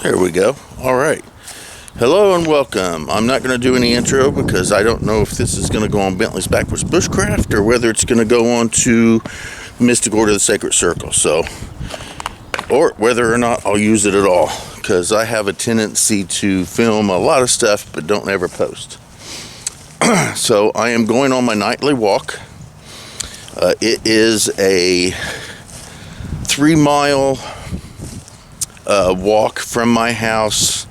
There we go. All right. Hello and welcome. I'm not going to do any intro because I don't know if this is going to go on Bentley's Backwards Bushcraft or whether it's going to go on to Mystic Order of the Sacred Circle. Or whether or not I'll use it at all, because I have a tendency to film a lot of stuff but don't ever post. So I am going on my nightly walk. It is a 3-mile walk from my house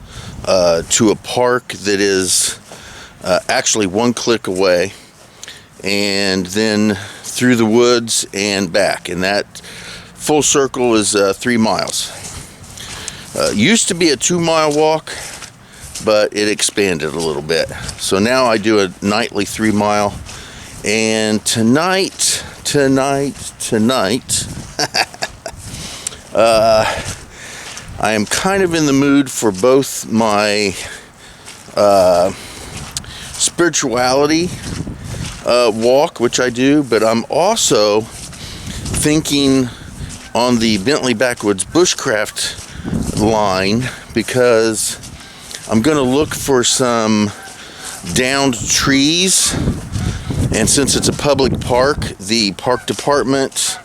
to a park that is actually one click away, and then through the woods and back, and that full circle is 3 miles. Used to be a 2-mile walk, but it expanded a little bit, so now I do a nightly 3-mile. And tonight I am kind of in the mood for both my spirituality walk, which I do, but I'm also thinking on the Bentley Backwoods Bushcraft line, because I'm going to look for some downed trees. And since it's a public park, the park department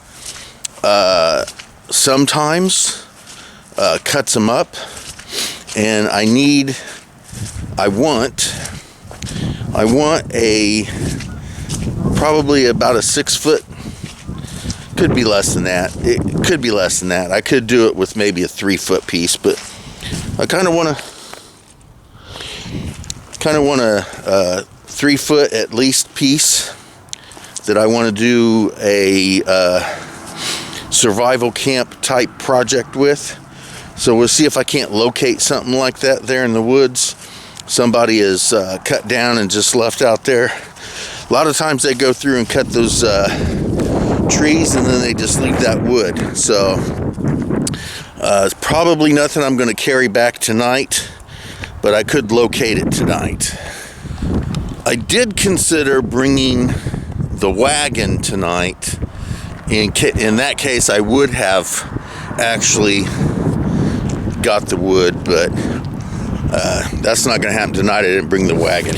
sometimes cuts them up, and I want a probably about a 6-foot, could be less than that. It could be less than that. I could do it with maybe a 3-foot piece, but I kind of want a 3-foot at least piece that I want to do a survival camp type project with. So we'll see if I can't locate something like that there in the woods. Somebody is cut down and just left out there. A lot of times they go through and cut those trees, and then they just leave that wood. So it's probably nothing I'm going to carry back tonight, but I could locate it tonight. I did consider bringing the wagon tonight. In that case, I would have actually got the wood, but that's not going to happen tonight. I didn't bring the wagon.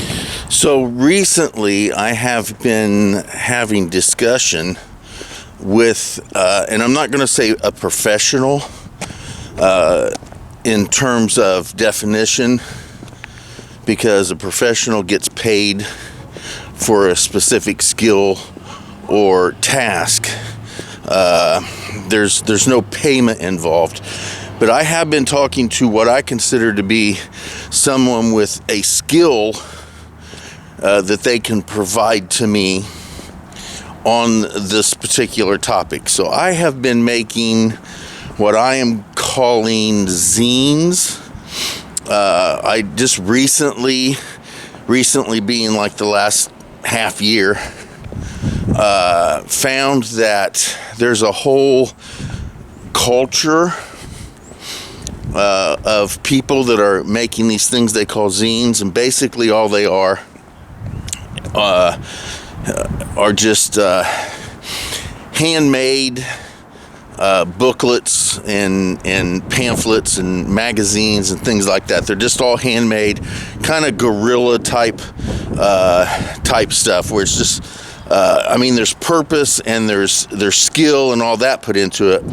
So recently, I have been having discussion with, and I'm not going to say a professional in terms of definition, because a professional gets paid for a specific skill or task. There's no payment involved. But I have been talking to what I consider to be someone with a skill that they can provide to me on this particular topic. So I have been making what I am calling zines. I just recently being like the last half year, found that there's a whole culture of people that are making these things they call zines, and basically all they are just handmade booklets and pamphlets and magazines and things like that. They're just all handmade, kind of guerrilla type stuff, where it's just there's purpose and there's skill and all that put into it,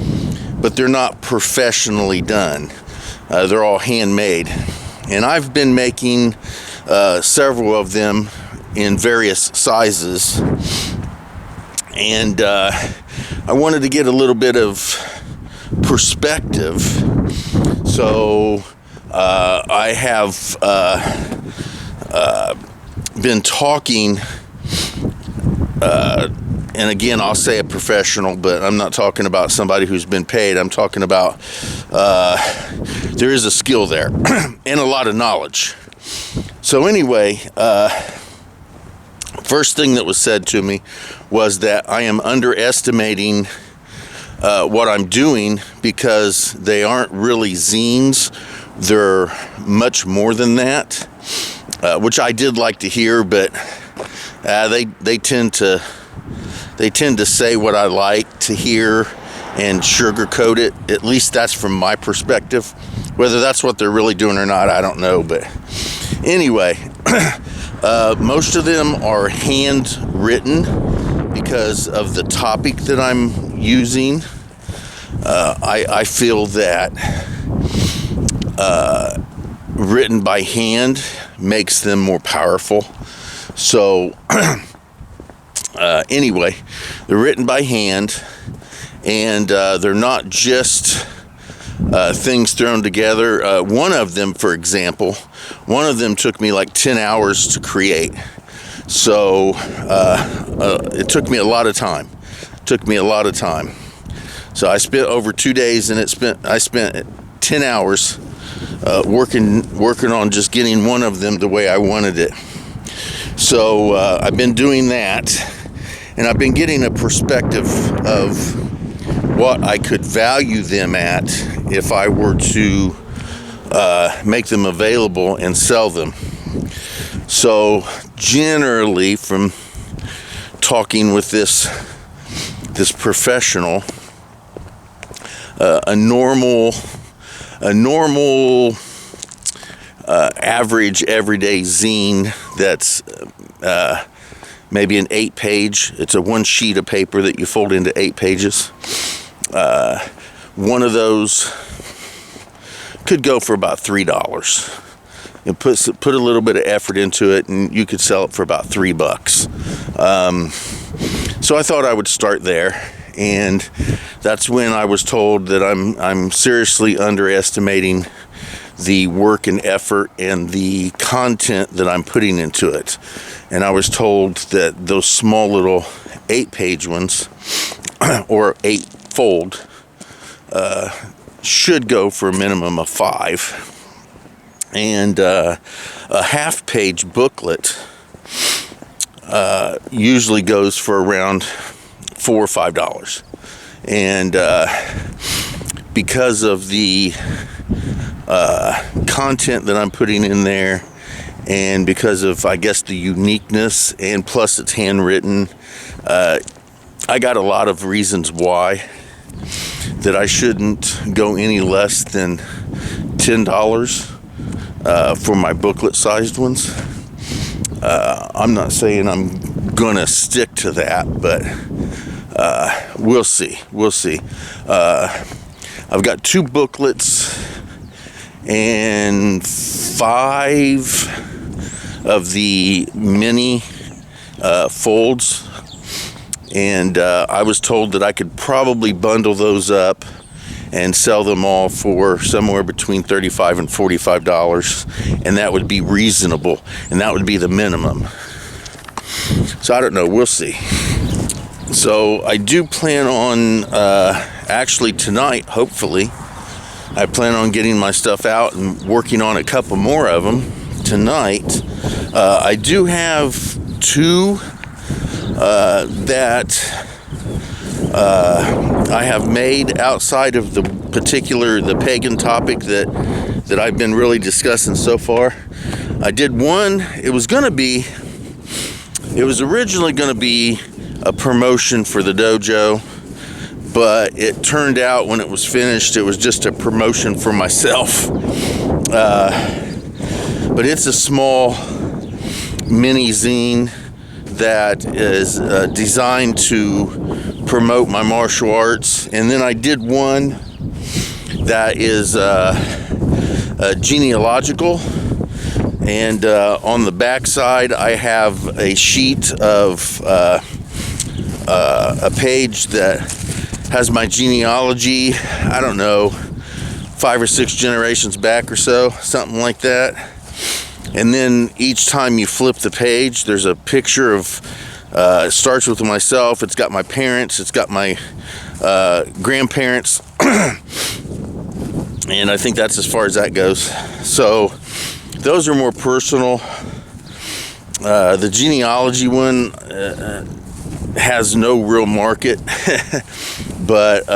but they're not professionally done. They're all handmade, and I've been making several of them in various sizes, and I wanted to get a little bit of perspective. So I have been talking, and again, I'll say a professional, but I'm not talking about somebody who's been paid. I'm talking about there is a skill there and a lot of knowledge. So anyway, first thing that was said to me was that I am underestimating what I'm doing, because they aren't really zines. They're much more than that, which I did like to hear, but they tend to say what I like to hear, and sugarcoat it. At least that's from my perspective. Whether that's what they're really doing or not, I don't know. But anyway, most of them are handwritten because of the topic that I'm using. I feel that written by hand makes them more powerful. So anyway, they're written by hand, and they're not just things thrown together. One of them, for example, took me like 10 hours to create. So it took me a lot of time. So I spent over 2 days, and I spent 10 hours working on just getting one of them the way I wanted it. So I've been doing that, and I've been getting a perspective of what I could value them at if I were to make them available and sell them. So generally, from talking with this professional, a normal average everyday zine that's maybe an 8-page. It's a one sheet of paper that you fold into 8 pages. One of those could go for about $3. And put a little bit of effort into it, and you could sell it for about $3. So I thought I would start there, and that's when I was told that I'm seriously underestimating the work and effort and the content that I'm putting into it. And I was told that those small little 8-page ones or 8-fold should go for a minimum of 5. And a half-page booklet usually goes for around $4 or $5. And because of the content that I'm putting in there, and because of, I guess, the uniqueness, and plus it's handwritten, I got a lot of reasons why that I shouldn't go any less than $10 for my booklet-sized ones. I'm not saying I'm gonna stick to that, but we'll see. I've got 2 booklets and 5 of the mini folds, and I was told that I could probably bundle those up and sell them all for somewhere between $35 and $45, and that would be reasonable, and that would be the minimum. So I don't know, we'll see. So I do plan on actually tonight, hopefully, I plan on getting my stuff out and working on a couple more of them tonight. I do have 2 that I have made outside of the pagan topic that I've been really discussing so far. I did one. It was originally going to be a promotion for the dojo, but it turned out when it was finished, it was just a promotion for myself. But it's a small mini zine that is designed to promote my martial arts. And then I did one that is genealogical, and on the back side I have a sheet of a page that has my genealogy, I don't know, 5 or 6 generations back or so, something like that. And then each time you flip the page, there's a picture of, it starts with myself, it's got my parents, it's got my grandparents, and I think that's as far as that goes. So those are more personal. The genealogy one has no real market, but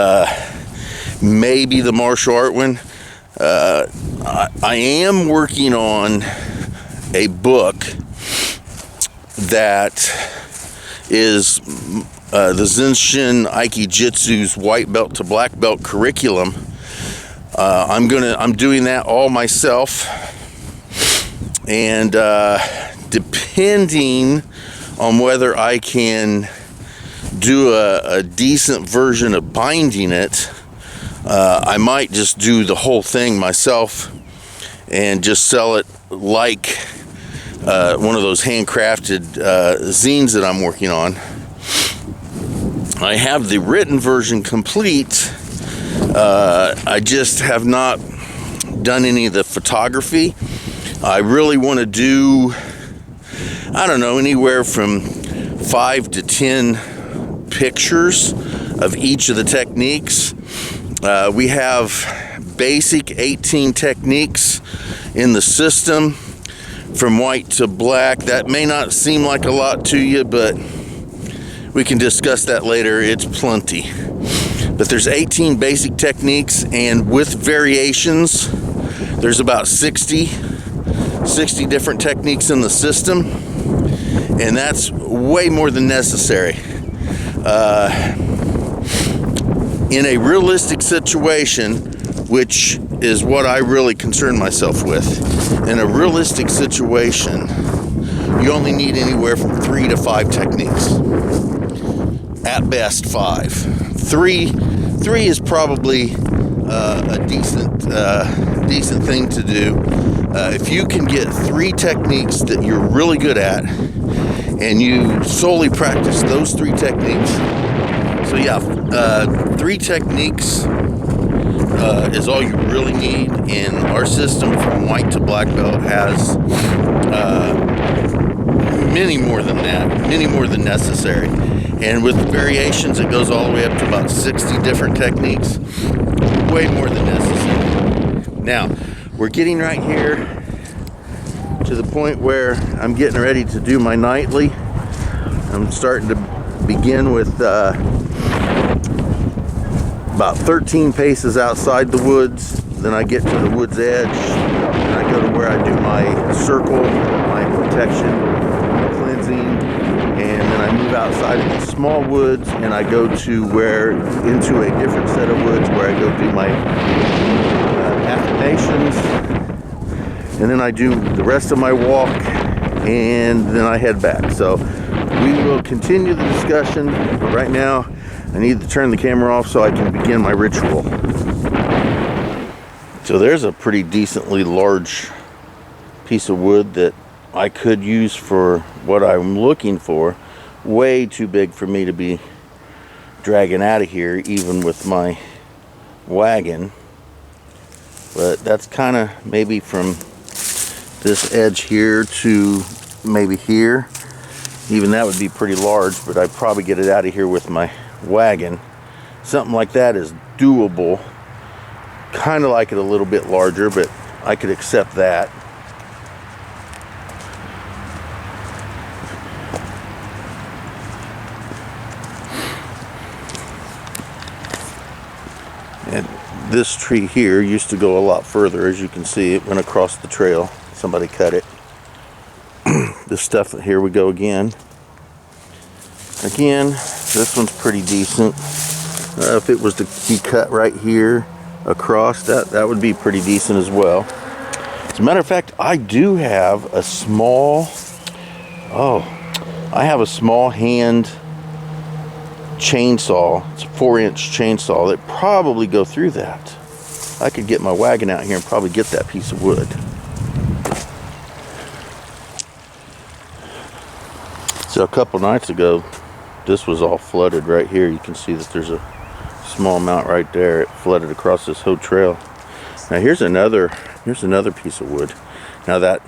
maybe the martial art one. I am working on a book that is the Zenshin Aikijitsu's white belt to black belt curriculum. I'm doing that all myself, and depending on whether I can do a decent version of binding it, I might just do the whole thing myself and just sell it like one of those handcrafted zines that I'm working on. I have the written version complete. I just have not done any of the photography. I really want to do, I don't know, anywhere from 5 to 10 pictures of each of the techniques. We have basic 18 techniques in the system from white to black. That may not seem like a lot to you, but we can discuss that later. It's plenty. But there's 18 basic techniques, and with variations, there's about 60 different techniques in the system, and that's way more than necessary. In a realistic situation, which is what I really concern myself with, in a realistic situation, you only need anywhere from 3 to 5 techniques. At best, 5. 3 is probably a decent thing to do. If you can get 3 techniques that you're really good at, and you solely practice those 3 techniques. So yeah, 3 techniques is all you really need, and our system from white to black belt has many more than that, many more than necessary. And with variations, it goes all the way up to about 60 different techniques, way more than necessary. Now, we're getting right here to the point where I'm getting ready to do my nightly. I'm starting to begin with about 13 paces outside the woods. Then I get to the wood's edge, and I go to where I do my circle, my protection, cleansing, and then I move outside of the small woods, and I go to into a different set of woods where I go do my affirmations, and then I do the rest of my walk, and then I head back. So we will continue the discussion, but right now I need to turn the camera off so I can begin my ritual. So there's a pretty decently large piece of wood that I could use for what I'm looking for. Way too big for me to be dragging out of here, even with my wagon. But that's kind of maybe from this edge here to maybe here. Even that would be pretty large, but I'd probably get it out of here with my wagon. Something like that is doable. Kind of like it a little bit larger, but I could accept that. And this tree here used to go a lot further. As you can see, it went across the trail. Somebody cut it. This stuff, here we go again. Again, this one's pretty decent. If it was to be cut right here across, that would be pretty decent as well. As a matter of fact, I do have a small, I have a small hand chainsaw. It's a 4-inch chainsaw that probably go through that. I could get my wagon out here and probably get that piece of wood. So a couple nights ago, this was all flooded right here. You can see that there's a small amount right there. It flooded across this whole trail. Now here's another piece of wood. Now that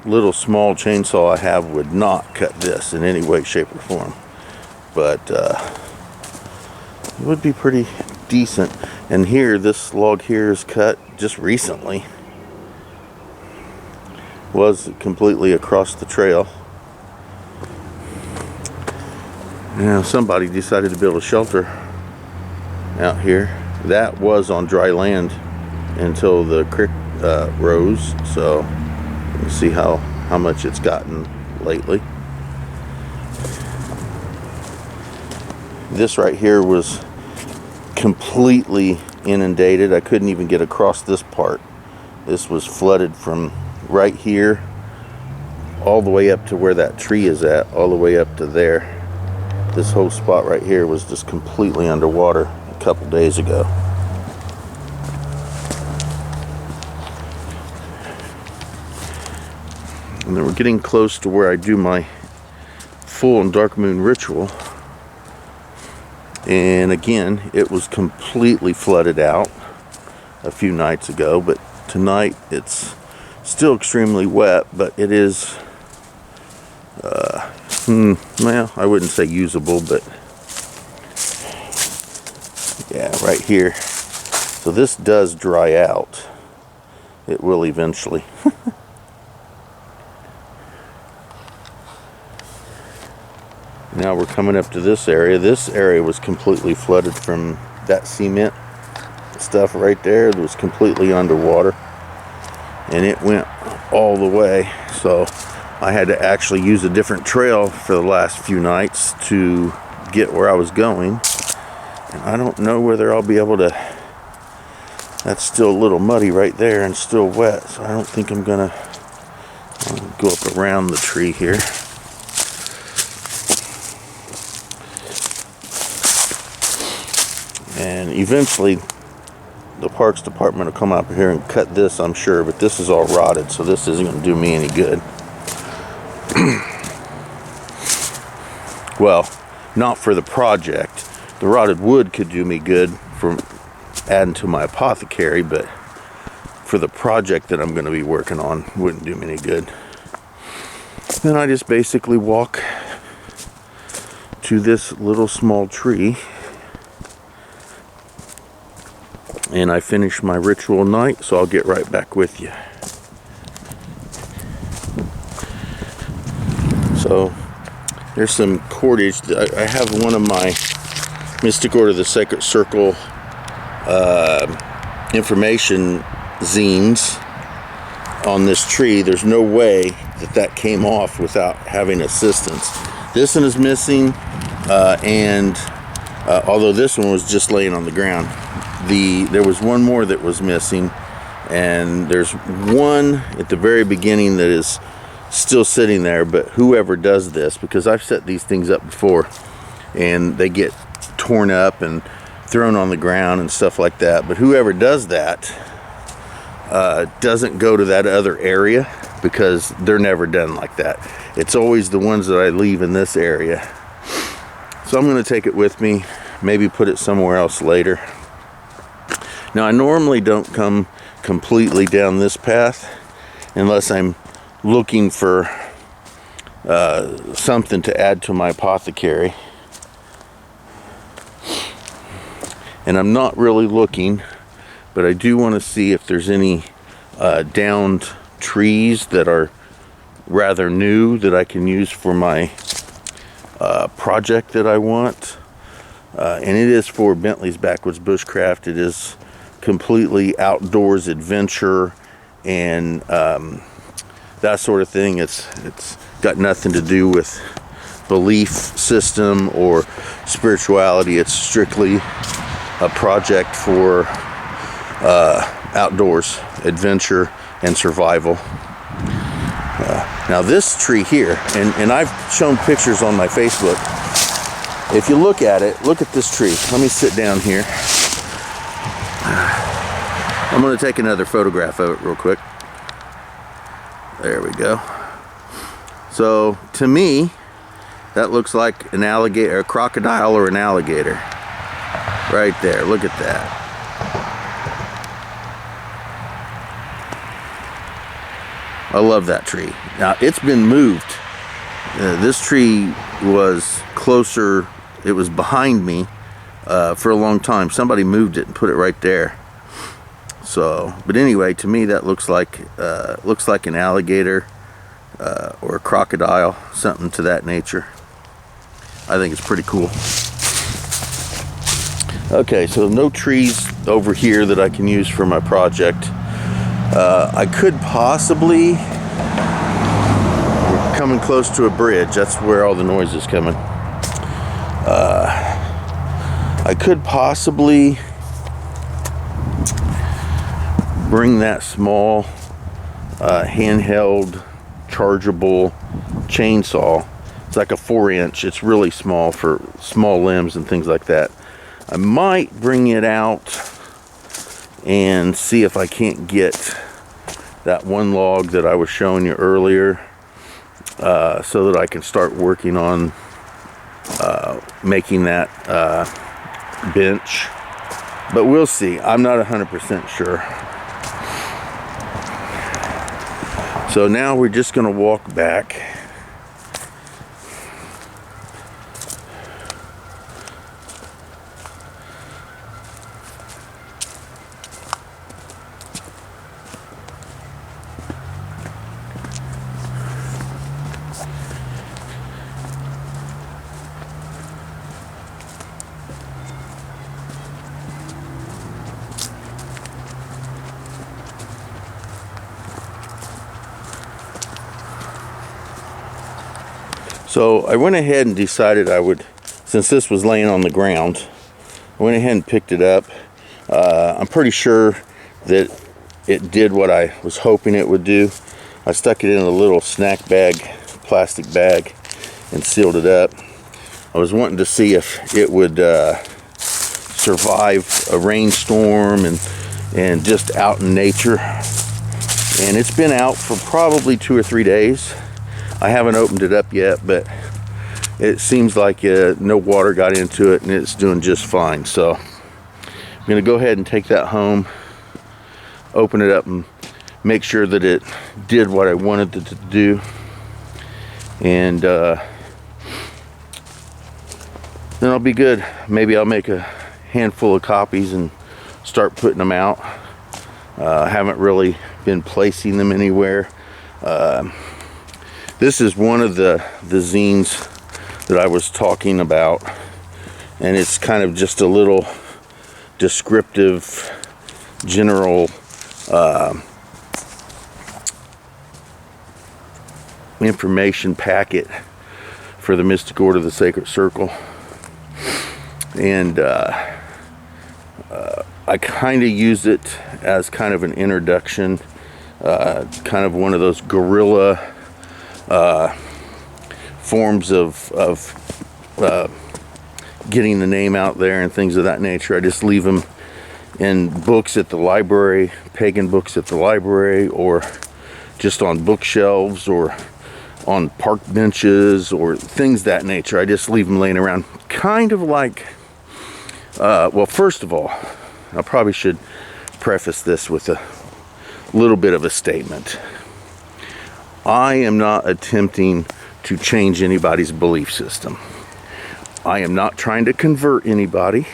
little small chainsaw I have would not cut this in any way, shape, or form. But it would be pretty decent. And here, this log here is cut just recently. Was completely across the trail. Now somebody decided to build a shelter out here. That was on dry land until the creek rose. So let's see how much it's gotten lately. This right here was completely inundated. I couldn't even get across this part. This was flooded from right here all the way up to where that tree is at, all the way up to there. This whole spot right here was just completely underwater a couple days ago. And then we're getting close to where I do my full and dark moon ritual. And again, it was completely flooded out a few nights ago, but tonight it's still extremely wet, but it is, well, I wouldn't say usable, but yeah, right here. So this does dry out. It will eventually. Now we're coming up to this area. This area was completely flooded from that cement stuff right there. It was completely underwater. And it went all the way. So I had to actually use a different trail for the last few nights to get where I was going. And I don't know whether I'll be able to... That's still a little muddy right there and still wet. So I don't think I'm gonna go up around the tree here. And eventually the Parks Department will come up here and cut this, I'm sure, but this is all rotted, so this isn't going to do me any good. Well, not for the project. The rotted wood could do me good for adding to my apothecary, but for the project that I'm going to be working on, wouldn't do me any good. Then I just basically walk to this little small tree, and I finish my ritual night, so I'll get right back with you. So there's some cordage. I have one of my Mystic Order of the Sacred Circle information zines on this tree. There's no way that came off without having assistance. This one is missing, and although this one was just laying on the ground. There was one more that was missing, and there's one at the very beginning that is still sitting there, but whoever does this, because I've set these things up before and they get torn up and thrown on the ground and stuff like that, but whoever does that doesn't go to that other area, because they're never done like that. It's always the ones that I leave in this area. So I'm going to take it with me, maybe put it somewhere else later. Now, I normally don't come completely down this path unless I'm looking for something to add to my apothecary. And I'm not really looking, but I do want to see if there's any downed trees that are rather new that I can use for my project that I want. And it is for Bentley's Backwoods Bushcraft. It is completely outdoors adventure and that sort of thing. It's got nothing to do with belief system or spirituality. It's strictly a project for outdoors adventure and survival. Now this tree here, and I've shown pictures on my Facebook. If you look at it, look at this tree. Let me sit down here. I'm going to take another photograph of it real quick. There we go. So to me, that looks like an alligator, a crocodile or an alligator. Right there, look at that. I love that tree. Now it's been moved. This tree was closer, it was behind me for a long time. Somebody moved it and put it right there. So, but anyway, to me that looks like an alligator or a crocodile, something to that nature. I think it's pretty cool. Okay, so no trees over here that I can use for my project. I could possibly, we're coming close to a bridge. That's where all the noise is coming. I could possibly bring that small handheld chargeable chainsaw. It's like a 4-inch. It's really small for small limbs and things like that. I might bring it out and see if I can't get that one log that I was showing you earlier, so that I can start working on making that bench. But we'll see. I'm not 100% sure. So now we're just going to walk back. So I went ahead and decided I would, since this was laying on the ground, I went ahead and picked it up. I'm pretty sure that it did what I was hoping it would do. I stuck it in a little snack bag, plastic bag, and sealed it up. I was wanting to see if it would survive a rainstorm and just out in nature. And it's been out for probably 2 or 3 days. I haven't opened it up yet, but it seems like no water got into it and it's doing just fine. So I'm going to go ahead and take that home, open it up, and make sure that it did what I wanted it to do. And then I'll be good. Maybe I'll make a handful of copies and start putting them out. I haven't really been placing them anywhere. This is one of the zines that I was talking about, and it's kind of just a little descriptive, general information packet for the Mystic Order of the Sacred Circle. And I kind of use it as kind of an introduction, kind of one of those guerrilla forms of getting the name out there and things of that nature. I just leave them in books at the library, pagan books at the library, or just on bookshelves, or on park benches, or things that nature. I just leave them laying around, kind of like well, first of all, I probably should preface this with a little bit of a statement. I am not attempting to change anybody's belief system. I am not trying to convert anybody.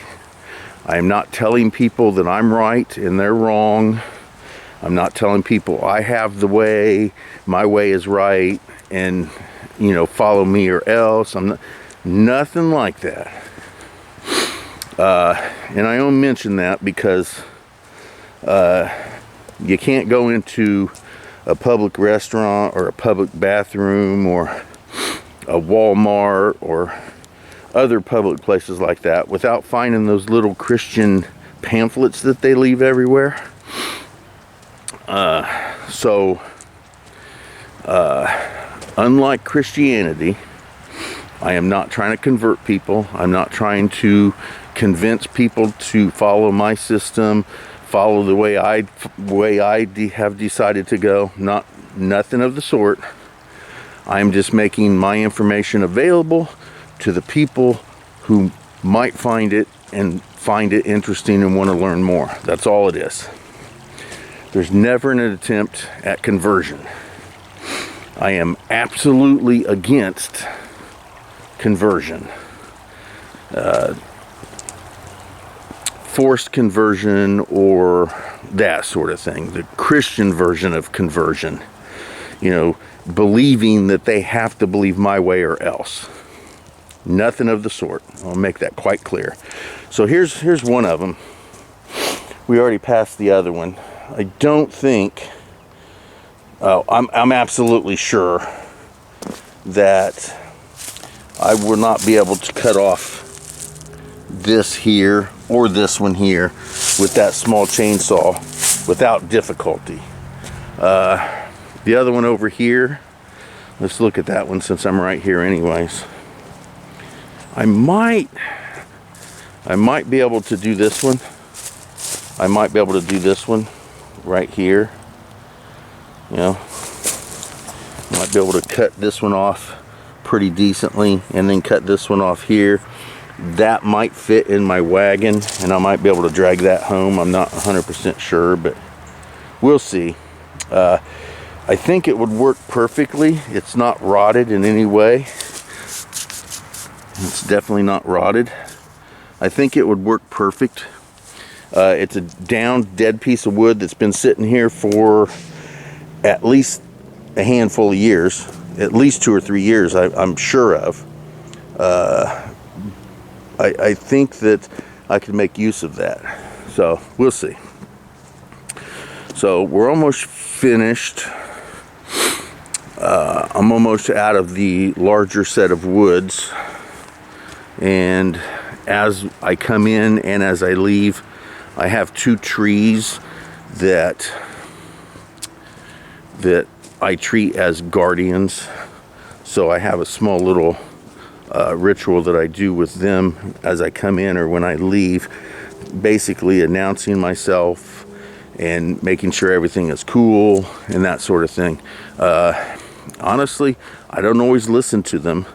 I am not telling people that I'm right and they're wrong. I'm not telling people I have the way, my way is right, and, you know, follow me or else. I'm not, nothing like that. And I only mention that because you can't go into a public restaurant or a public bathroom or a Walmart or other public places like that without finding those little Christian pamphlets that they leave everywhere. Unlike Christianity, I am not trying to convert people. I'm not trying to convince people to follow my system, follow the way I have decided to go. Nothing of the sort. I'm just making my information available to the people who might find it interesting and want to learn more. That's all it is. There's never an attempt at conversion. I am absolutely against conversion. Forced conversion or that sort of thing. The Christian version of conversion. You know, believing that they have to believe my way or else. Nothing of the sort. I'll make that quite clear. So here's one of them. We already passed the other one. I don't think... I'm absolutely sure that I will not be able to cut off this here or this one here with that small chainsaw without difficulty. The other one over here, let's look at that one since I'm right here anyways. I might be able to do this one. I might be able to do this one right here. You know, might be able to cut this one off pretty decently and then cut this one off here. That might fit in my wagon and I might be able to drag that home. I'm not 100% sure, but we'll see. I think it would work perfectly. It's not rotted in any way. It's definitely not rotted. I think it would work perfect. It's a down, dead piece of wood that's been sitting here for at least a handful of years, at least 2 or 3 years, I'm sure of. I think that I could make use of that. So we'll see. So we're almost finished. I'm almost out of the larger set of woods. And as I come in and as I leave, I have 2 trees that I treat as guardians. So I have a small little ritual that I do with them as I come in or when I leave, basically announcing myself and making sure everything is cool and that sort of thing. Honestly, I don't always listen to them.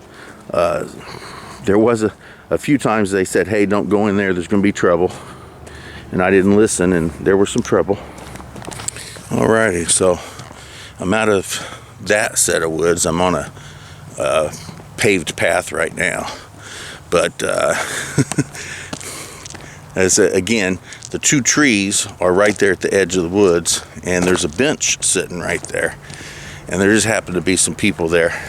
There was a few times they said, hey, don't go in there, there's going to be trouble. And I didn't listen, and there was some trouble. Alrighty, so I'm out of that set of woods. I'm on a paved path right now. But again, the 2 trees are right there at the edge of the woods, and there's a bench sitting right there. And there just happen to be some people there.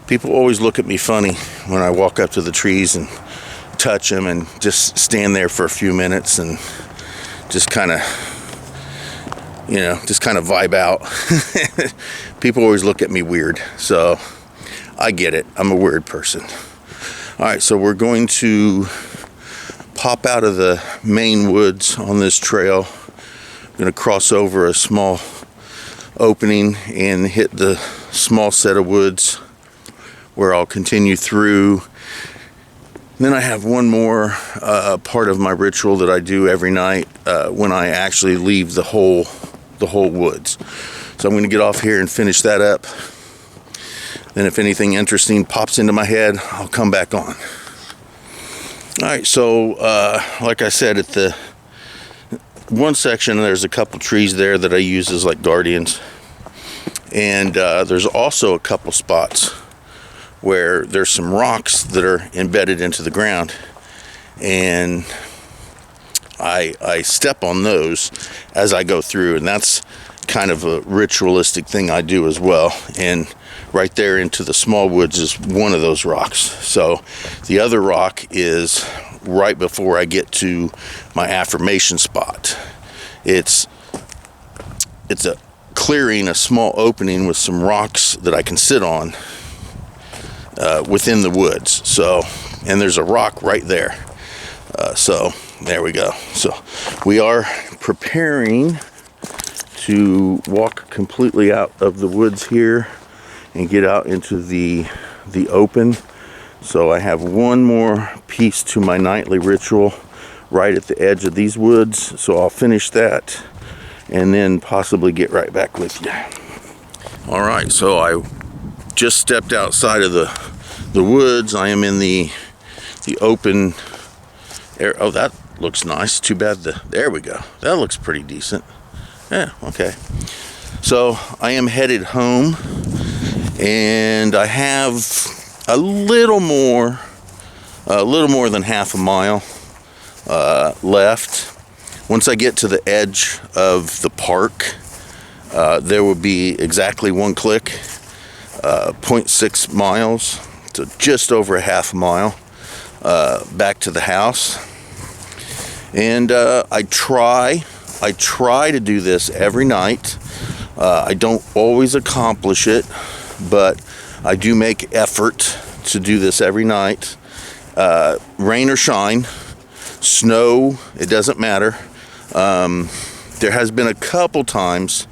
People always look at me funny when I walk up to the trees and touch them and just stand there for a few minutes and just kind of, you know, just kind of vibe out. People always look at me weird, so I get it. I'm a weird person. All right, so we're going to pop out of the main woods on this trail. I'm going to cross over a small opening and hit the small set of woods where I'll continue through. Then I have one more part of my ritual that I do every night when I actually leave the whole woods. So I'm going to get off here and finish that up. Then if anything interesting pops into my head, I'll come back on. All right, so like I said, at the one section, there's a couple trees there that I use as like guardians. And there's also a couple spots where there's some rocks that are embedded into the ground, and I step on those as I go through, and that's kind of a ritualistic thing I do as well. And right there into the small woods is one of those rocks. So the other rock is right before I get to my affirmation spot. It's a clearing, a small opening with some rocks that I can sit on within the woods. So, and there's a rock right there. So there we go. So we are preparing to walk completely out of the woods here and get out into the open. So I have one more piece to my nightly ritual right at the edge of these woods. So I'll finish that and then possibly get right back with you. All right, so I just stepped outside of the woods. I am in the open air. Oh, that looks nice. Too bad there we go. That looks pretty decent. Yeah, okay. So I am headed home, and I have a little more than half a mile left. Once I get to the edge of the park, there will be exactly one click, 0.6 miles, so just over a half a mile back to the house. And I try to do this every night. I don't always accomplish it, but I do make effort to do this every night. rain or shine, snow, it doesn't matter. There has been a couple times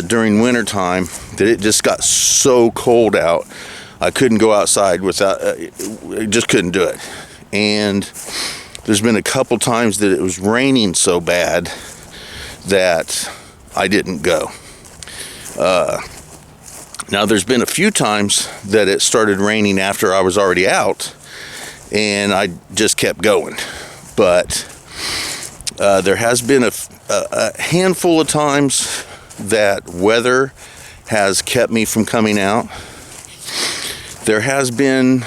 during winter time that it just got so cold out I couldn't go outside without, I just couldn't do it. And there's been a couple times that it was raining so bad that I didn't go. Now there's been a few times that it started raining after I was already out, and I just kept going. But there has been a handful of times that weather has kept me from coming out. There has been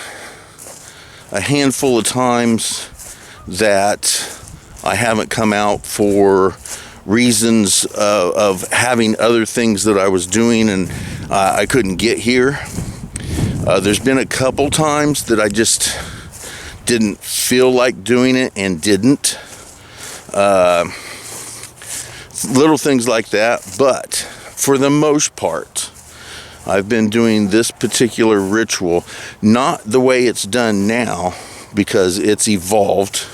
a handful of times that I haven't come out for reasons of having other things that I was doing and I couldn't get here. There's been a couple times that I just didn't feel like doing it and didn't. Little things like that, but for the most part, I've been doing this particular ritual, not the way it's done now, because it's evolved,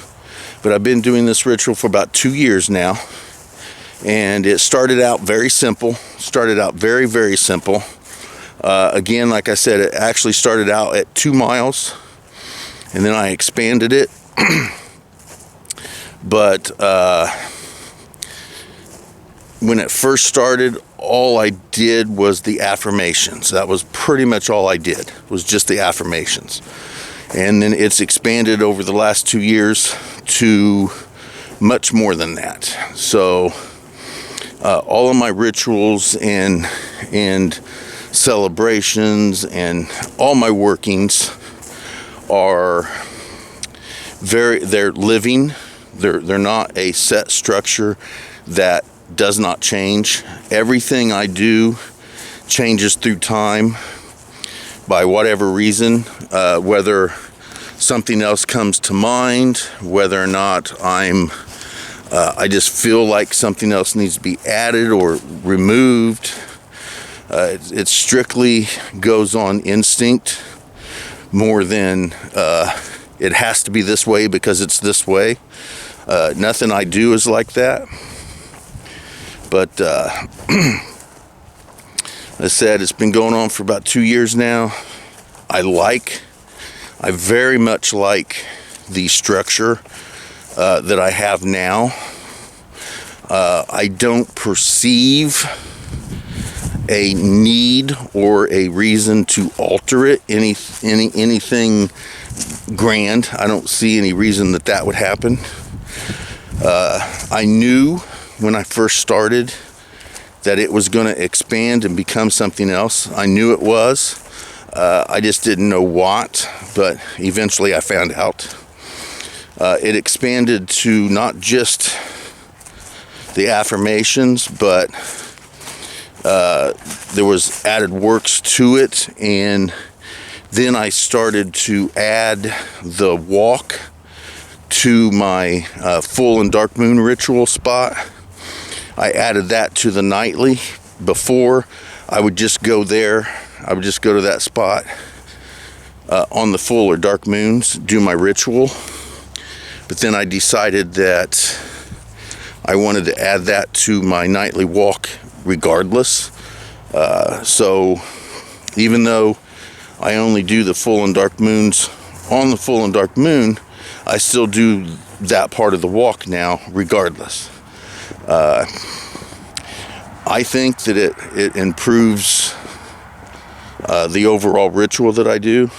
but I've been doing this ritual for about 2 years now, and it started out very simple, very, very simple. Again, like I said, it actually started out at 2 miles, and then I expanded it, but when it first started, all I did was the affirmations. That was pretty much all I did, was just the affirmations. And then it's expanded over the last 2 years to much more than that. So all of my rituals and celebrations and all my workings are they're living. They're not a set structure that does not change. Everything I do changes through time by whatever reason, whether something else comes to mind, whether or not I just feel like something else needs to be added or removed. It strictly goes on instinct more than it has to be this way because it's this way. Nothing I do is like that. But as I said, it's been going on for about 2 years now. I very much like the structure that I have now. I don't perceive a need or a reason to alter it, anything grand. I don't see any reason that would happen. I knew when I first started that it was going to expand and become something else. I knew it was. I just didn't know what, but eventually I found out. It expanded to not just the affirmations, but there was added works to it, and then I started to add the walk to my full and dark moon ritual spot. I added that to the nightly. Before, I would just go there. I would just go to that spot on the full or dark moons, do my ritual. But then I decided that I wanted to add that to my nightly walk regardless. So even though I only do the full and dark moons on the full and dark moon, I still do that part of the walk now regardless. I think that it improves the overall ritual that I do,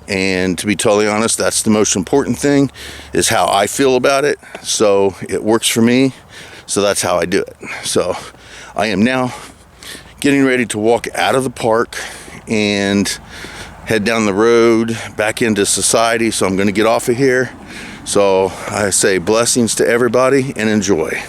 and to be totally honest, that's the most important thing, is how I feel about it. So it works for me, so that's how I do it. So I am now getting ready to walk out of the park and head down the road back into society, so I'm going to get off of here. So I say blessings to everybody and enjoy.